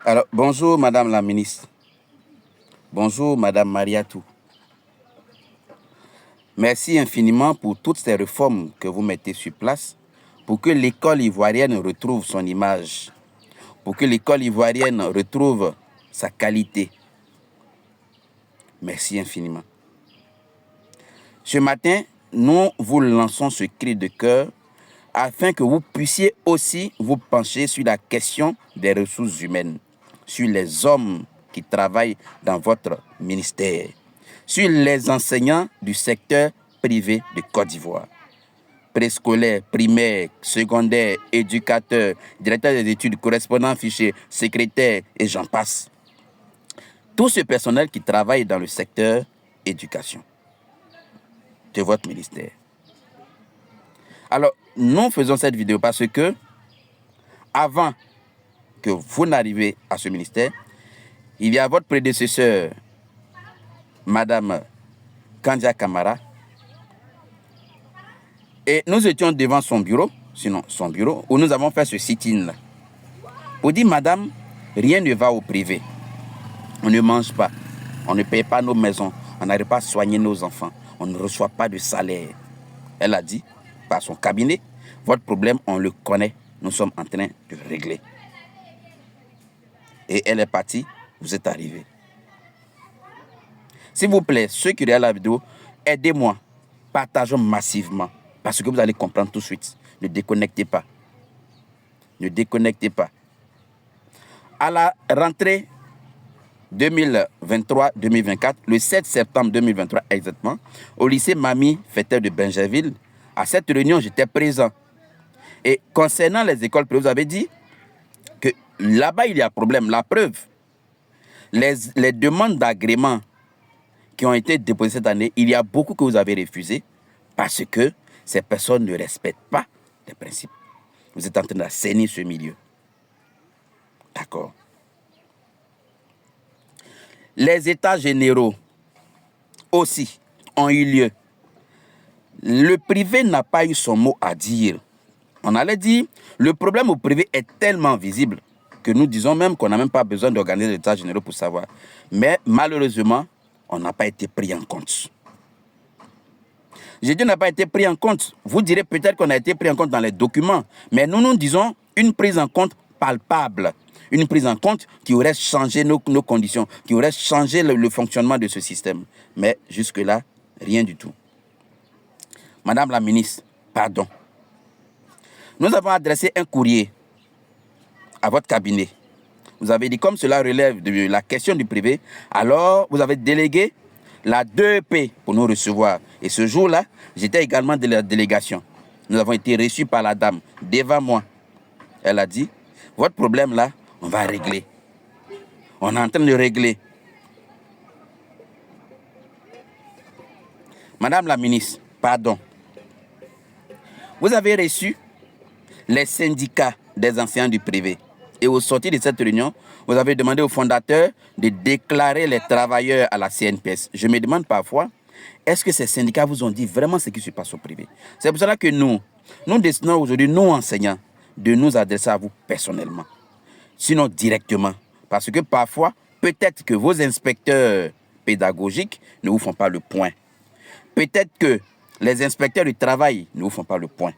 Alors, bonjour Madame la ministre. Bonjour Madame Mariatou. Merci infiniment pour toutes ces réformes que vous mettez sur place pour que l'école ivoirienne retrouve son image, pour que l'école ivoirienne retrouve sa qualité. Merci infiniment. Ce matin, nous vous lançons ce cri de cœur afin que vous puissiez aussi vous pencher sur la question des ressources humaines, sur les hommes qui travaillent dans votre ministère, sur les enseignants du secteur privé de Côte d'Ivoire, préscolaire, primaire, secondaire, éducateurs, directeurs des études, correspondants fichiers, secrétaires et j'en passe. Tout ce personnel qui travaille dans le secteur éducation de votre ministère. Alors, nous faisons cette vidéo parce que, avant que vous n'arriviez à ce ministère, il y a votre prédécesseur, Madame Kandia Kamara, et nous étions devant son bureau, où nous avons fait ce sit-in là, pour dire, Madame, rien ne va au privé. On ne mange pas, on ne paye pas nos maisons, on n'arrive pas à soigner nos enfants, on ne reçoit pas de salaire. Elle a dit, par son cabinet, votre problème, on le connaît, nous sommes en train de régler. Et elle est partie, vous êtes arrivés. S'il vous plaît, ceux qui regardent la vidéo, aidez-moi, partageons massivement, parce que vous allez comprendre tout de suite. Ne déconnectez pas. Ne déconnectez pas. À la rentrée 2023-2024, le 7 septembre 2023 exactement, au lycée Mamie Fetter de Benjerville, à cette réunion, j'étais présent. Et concernant les écoles privées, vous avez dit que là-bas, il y a problème. La preuve, les demandes d'agrément qui ont été déposées cette année, il y a beaucoup que vous avez refusé parce que ces personnes ne respectent pas les principes. Vous êtes en train d'assainir ce milieu. D'accord. Les états généraux aussi ont eu lieu. Le privé n'a pas eu son mot à dire. On allait dire, le problème au privé est tellement visible que nous disons même qu'on n'a même pas besoin d'organiser les états généraux pour savoir. Mais malheureusement, on n'a pas été pris en compte. J'ai dit on n'a pas été pris en compte. Vous direz peut-être qu'on a été pris en compte dans les documents, mais nous disons une prise en compte palpable. Une prise en compte qui aurait changé nos conditions, qui aurait changé le fonctionnement de ce système. Mais jusque-là, rien du tout. Madame la ministre, pardon. Nous avons adressé un courrier à votre cabinet. Vous avez dit, comme cela relève de la question du privé, alors vous avez délégué la 2P pour nous recevoir. Et ce jour-là, j'étais également de la délégation. Nous avons été reçus par la dame devant moi. Elle a dit, votre problème là, on va régler. On est en train de régler. Madame la ministre, pardon. Vous avez reçu les syndicats des enseignants du privé. Et au sortir de cette réunion, vous avez demandé aux fondateurs de déclarer les travailleurs à la CNPS. Je me demande parfois, est-ce que ces syndicats vous ont dit vraiment ce qui se passe au privé? C'est pour cela que nous décidons aujourd'hui, nous enseignants, de nous adresser à vous personnellement. Sinon directement. Parce que parfois, peut-être que vos inspecteurs pédagogiques ne vous font pas le point. Peut-être que les inspecteurs du travail ne vous font pas le point.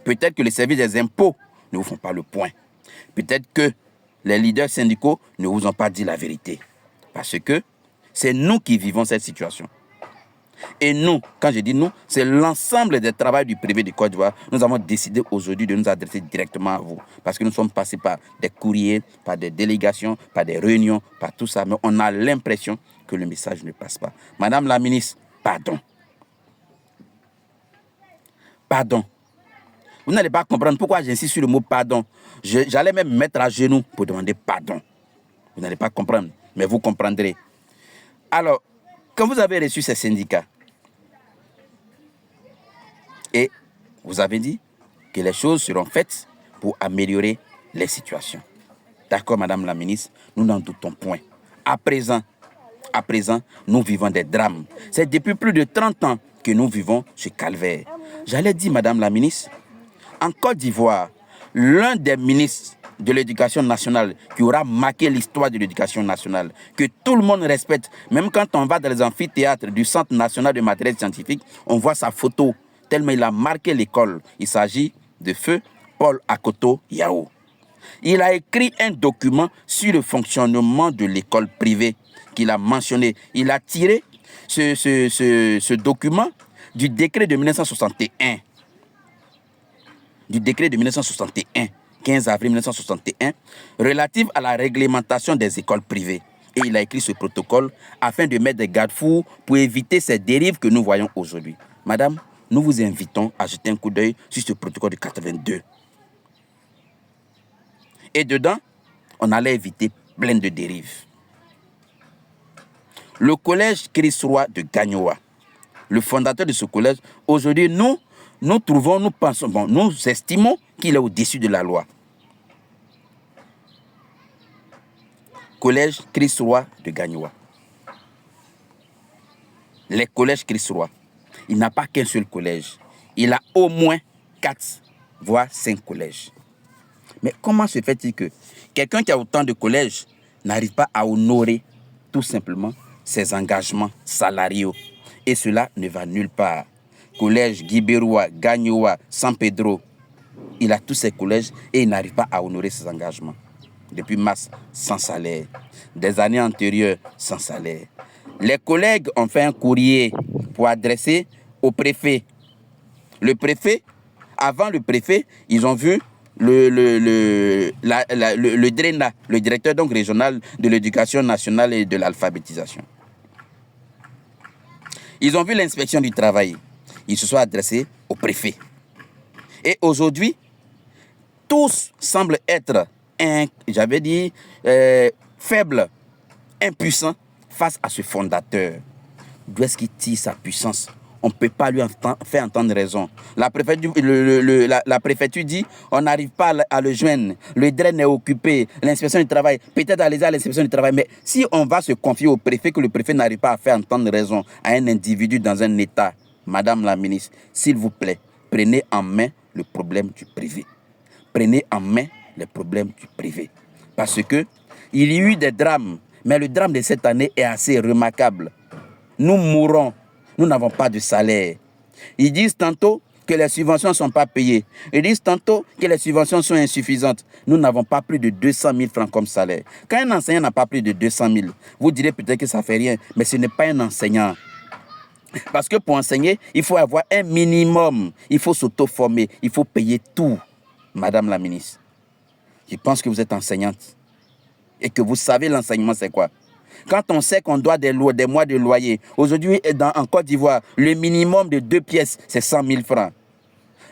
Peut-être que les services des impôts ne vous font pas le point. Peut-être que les leaders syndicaux ne vous ont pas dit la vérité. Parce que c'est nous qui vivons cette situation. Et nous, quand je dis nous, c'est l'ensemble des travailleurs du privé de Côte d'Ivoire. Nous avons décidé aujourd'hui de nous adresser directement à vous. Parce que nous sommes passés par des courriers, par des délégations, par des réunions, par tout ça. Mais on a l'impression que le message ne passe pas. Madame la ministre, pardon. Pardon. Vous n'allez pas comprendre pourquoi j'insiste sur le mot pardon. J'allais même me mettre à genoux pour demander pardon. Vous n'allez pas comprendre, mais vous comprendrez. Alors, quand vous avez reçu ces syndicats, et vous avez dit que les choses seront faites pour améliorer les situations. D'accord, Madame la ministre, nous n'en doutons point. À présent, nous vivons des drames. C'est depuis plus de 30 ans que nous vivons ce calvaire. J'allais dire, Madame la ministre, en Côte d'Ivoire, l'un des ministres de l'éducation nationale, qui aura marqué l'histoire de l'éducation nationale, que tout le monde respecte. Même quand on va dans les amphithéâtres du Centre national de matériel scientifique, on voit sa photo, tellement il a marqué l'école. Il s'agit de feu Paul Akoto Yao. Il a écrit un document sur le fonctionnement de l'école privée qu'il a mentionné. Il a tiré ce document du décret de 1961. Du décret de 1961. 15 avril 1961, relative à la réglementation des écoles privées. Et il a écrit ce protocole afin de mettre des garde-fous pour éviter ces dérives que nous voyons aujourd'hui. Madame, nous vous invitons à jeter un coup d'œil sur ce protocole de 82. Et dedans, on allait éviter plein de dérives. Le collège Christ-Roi de Gagnoa, le fondateur de ce collège, aujourd'hui, nous estimons qu'il est au-dessus de la loi. Collège Christ-Roi de Gagnoa. Les collèges Christ-Roi. Il n'a pas qu'un seul collège. Il a au moins 4, voire 5 collèges. Mais comment se fait-il que quelqu'un qui a autant de collèges n'arrive pas à honorer tout simplement ses engagements salariaux? Et cela ne va nulle part. Collège Guibérois, Gagnoa, San Pedro, il a tous ses collèges et il n'arrive pas à honorer ses engagements. Depuis mars, sans salaire. Des années antérieures, sans salaire. Les collègues ont fait un courrier pour adresser au préfet. Le préfet, avant le préfet, ils ont vu le DRENA, le directeur donc régional de l'éducation nationale et de l'alphabétisation. Ils ont vu l'inspection du travail. Ils se sont adressés au préfet. Et aujourd'hui, tous semblent être faible, impuissant face à ce fondateur. D'où est-ce qu'il tire sa puissance? On ne peut pas lui faire entendre raison. La préfecture dit on n'arrive pas à le joindre. Le DREN est occupé. L'inspection du travail, peut-être aller à l'inspection du travail. Mais si on va se confier au préfet, que le préfet n'arrive pas à faire entendre raison à un individu dans un État, Madame la ministre, s'il vous plaît, prenez en main le problème du privé. Prenez en main les problèmes du privé. Parce que il y a eu des drames, mais le drame de cette année est assez remarquable. Nous mourons, nous n'avons pas de salaire. Ils disent tantôt que les subventions ne sont pas payées. Ils disent tantôt que les subventions sont insuffisantes. Nous n'avons pas plus de 200 000 francs comme salaire. Quand un enseignant n'a pas plus de 200 000, vous direz peut-être que ça ne fait rien, mais ce n'est pas un enseignant. Parce que pour enseigner, il faut avoir un minimum. Il faut s'auto-former. Il faut payer tout. Madame la ministre, je pense que vous êtes enseignante et que vous savez l'enseignement c'est quoi. Quand on sait qu'on doit des mois de loyer, aujourd'hui en Côte d'Ivoire, le minimum de 2 pièces, c'est 100 000 francs.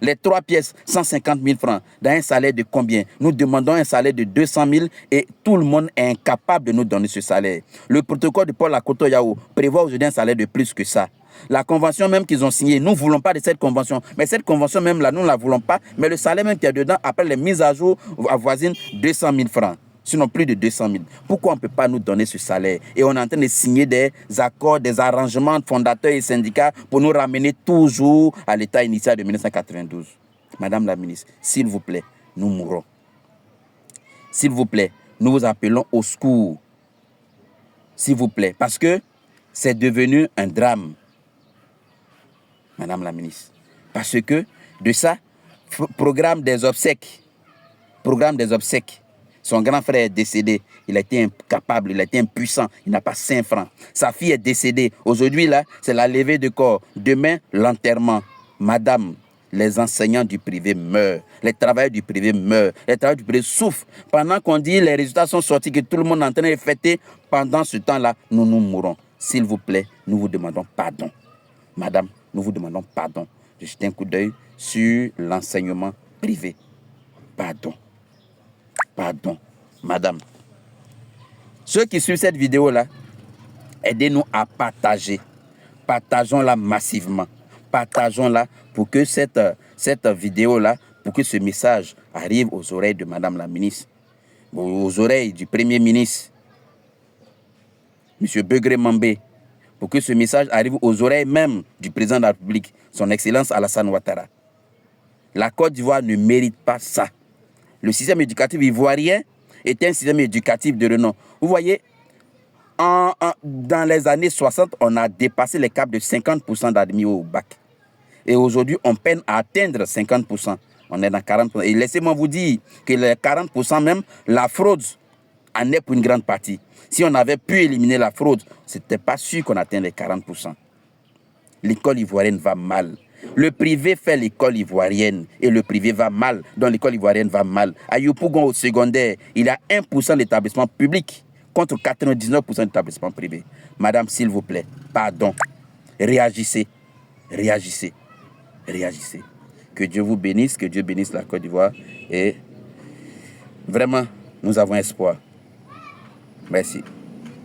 Les 3 pièces, 150 000 francs. Dans un salaire de combien? Nous demandons un salaire de 200 000 et tout le monde est incapable de nous donner ce salaire. Le protocole de Paul Akoto Yao prévoit aujourd'hui un salaire de plus que ça. La convention même qu'ils ont signée, nous ne voulons pas de cette convention. Mais cette convention même là, nous ne la voulons pas. Mais le salaire même qui est dedans, après les mises à jour, avoisine 200 000 francs. Sinon plus de 200 000. Pourquoi on ne peut pas nous donner ce salaire? Et on est en train de signer des accords, des arrangements de fondateurs et syndicats pour nous ramener toujours à l'état initial de 1992. Madame la ministre, s'il vous plaît, nous mourrons. S'il vous plaît, nous vous appelons au secours. S'il vous plaît, parce que c'est devenu un drame. Madame la ministre. Parce que de ça, programme des obsèques. Son grand frère est décédé. Il a été incapable, il a été impuissant. Il n'a pas 5 francs. Sa fille est décédée. Aujourd'hui, là, c'est la levée de corps. Demain, l'enterrement. Madame, les enseignants du privé meurent. Les travailleurs du privé meurent. Les travailleurs du privé souffrent. Pendant qu'on dit les résultats sont sortis, que tout le monde est en train de fêter, pendant ce temps-là, nous mourrons. S'il vous plaît, nous vous demandons pardon. Madame, nous vous demandons pardon. Je jette un coup d'œil sur l'enseignement privé. Pardon. Pardon. Madame. Ceux qui suivent cette vidéo-là, aidez-nous à partager. Partageons-la massivement. Partageons-la pour que cette vidéo-là, pour que ce message arrive aux oreilles de Madame la ministre, aux oreilles du Premier ministre, M. Begré Mambé, pour que ce message arrive aux oreilles même du président de la République, son Excellence Alassane Ouattara. La Côte d'Ivoire ne mérite pas ça. Le système éducatif ivoirien est un système éducatif de renom. Vous voyez, dans les années 60, on a dépassé les caps de 50% d'admis au bac. Et aujourd'hui, on peine à atteindre 50%. On est dans 40%. Et laissez-moi vous dire que les 40% même, la fraude en est pour une grande partie. Si on avait pu éliminer la fraude, ce n'était pas sûr qu'on atteigne les 40%. L'école ivoirienne va mal. Le privé fait l'école ivoirienne et le privé va mal, donc l'école ivoirienne va mal. À Yopougon, au secondaire, il y a 1% d'établissements publics contre 99% d'établissements privés. Madame, s'il vous plaît, pardon. Réagissez. Réagissez. Réagissez. Que Dieu vous bénisse, que Dieu bénisse la Côte d'Ivoire. Et vraiment, nous avons espoir. Merci.